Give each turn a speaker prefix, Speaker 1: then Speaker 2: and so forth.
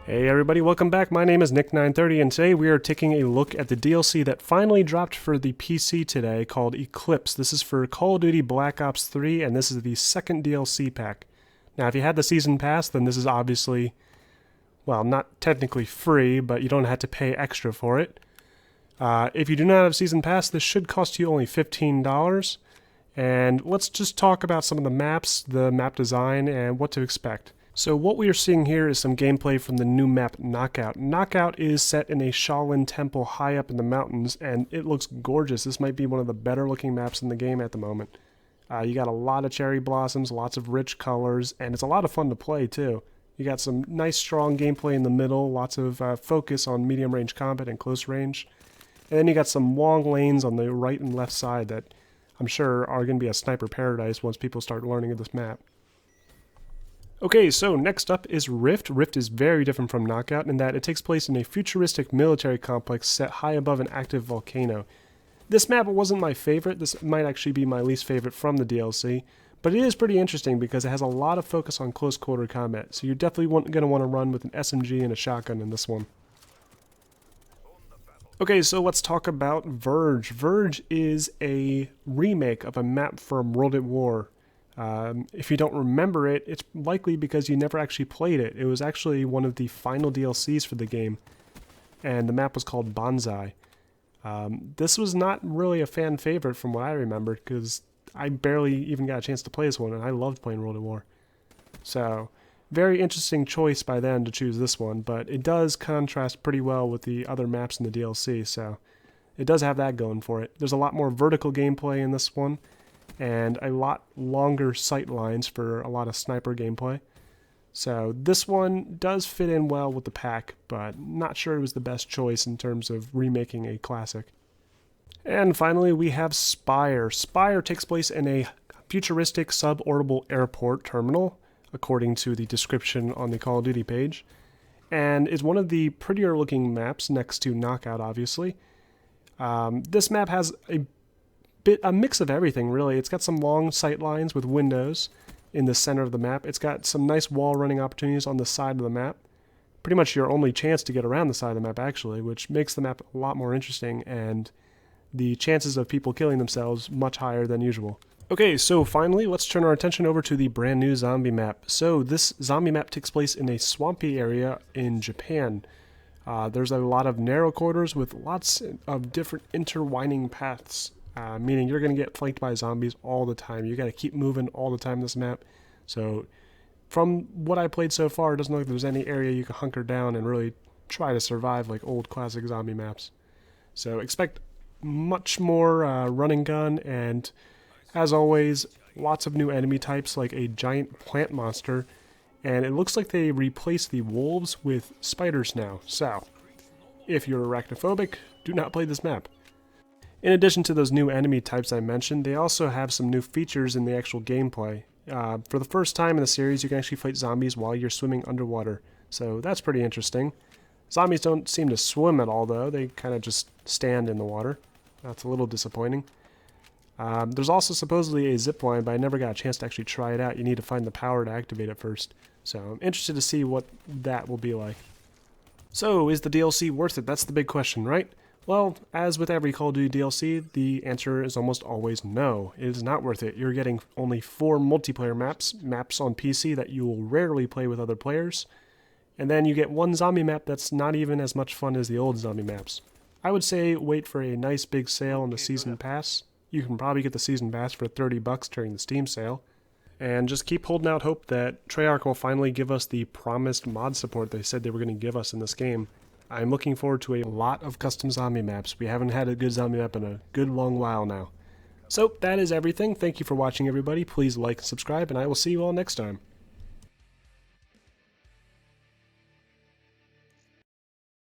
Speaker 1: Hey everybody, welcome back. My name is Nick930 and today we are taking a look at the DLC that finally dropped for the PC today called Eclipse. This is for Call of Duty Black Ops 3 and this is the second DLC pack. Now if you had the season pass, then this is obviously, well, not technically free, but you don't have to pay extra for it. If you do not have season pass, this should cost you only $15. And let's just talk about some of the maps, the map design, and what to expect. So what we are seeing here is some gameplay from the new map Knockout. Knockout is set in a Shaolin temple high up in the mountains, and it looks gorgeous. This might be one of the better looking maps in the game at the moment. You got a lot of cherry blossoms, lots of rich colors, and it's a lot of fun to play too. You got some nice strong gameplay in the middle, lots of focus on medium range combat and close range. And then you got some long lanes on the right and left side that I'm sure are going to be a sniper paradise once people start learning of this map. Okay, so next up is Rift. Rift is very different from Knockout in that it takes place in a futuristic military complex set high above an active volcano. This map wasn't my favorite. This might actually be my least favorite from the DLC, but it is pretty interesting because it has a lot of focus on close quarter combat, so you're definitely going to want to run with an SMG and a shotgun in this one. Okay, so let's talk about Virg. Virg is a remake of a map from World at War. If you don't remember it, it's likely because you never actually played it. It was actually one of the final DLCs for the game, and the map was called Bonsai. This was not really a fan favorite from what I remember, because I barely even got a chance to play this one, and I loved playing World at War. So, very interesting choice by them to choose this one, but it does contrast pretty well with the other maps in the DLC, so it does have that going for it. There's a lot more vertical gameplay in this one, and a lot longer sight lines for a lot of sniper gameplay. So this one does fit in well with the pack, but not sure it was the best choice in terms of remaking a classic. And finally we have Spire. Spire takes place in a futuristic suborbital airport terminal, according to the description on the Call of Duty page, and is one of the prettier looking maps next to Knockout, obviously. This map has a mix of everything, really. It's got some long sight lines with windows in the center of the map. It's got some nice wall running opportunities on the side of the map. Pretty much your only chance to get around the side of the map, actually, which makes the map a lot more interesting, and the chances of people killing themselves much higher than usual. Okay, so finally, let's turn our attention over to the brand new zombie map. So this zombie map takes place in a swampy area in Japan. There's a lot of narrow corridors with lots of different intertwining paths. Meaning you're going to get flanked by zombies all the time. You got to keep moving all the time in this map. So from what I played so far, it doesn't look like there's any area you can hunker down and really try to survive like old classic zombie maps. So expect much more run and gun, and as always, lots of new enemy types like a giant plant monster, and it looks like they replaced the wolves with spiders now. So if you're arachnophobic, do not play this map. In addition to those new enemy types I mentioned, they also have some new features in the actual gameplay. For the first time in the series, you can actually fight zombies while you're swimming underwater, so that's pretty interesting. Zombies don't seem to swim at all, though. They kind of just stand in the water. That's a little disappointing. There's also supposedly a zip line, but I never got a chance to actually try it out. You need to find the power to activate it first, so I'm interested to see what that will be like. So, is the DLC worth it? That's the big question, right? Well, as with every Call of Duty DLC, the answer is almost always no. It is not worth it. You're getting only 4 multiplayer maps on PC that you will rarely play with other players, and then you get one zombie map that's not even as much fun as the old zombie maps. I would say wait for a nice big sale on the Season Pass. You can probably get the Season Pass for $30 during the Steam sale. And just keep holding out hope that Treyarch will finally give us the promised mod support they said they were going to give us in this game. I'm looking forward to a lot of custom zombie maps. We haven't had a good zombie map in a good long while now. So that is everything. Thank you for watching, everybody. Please like and subscribe, and I will see you all next time.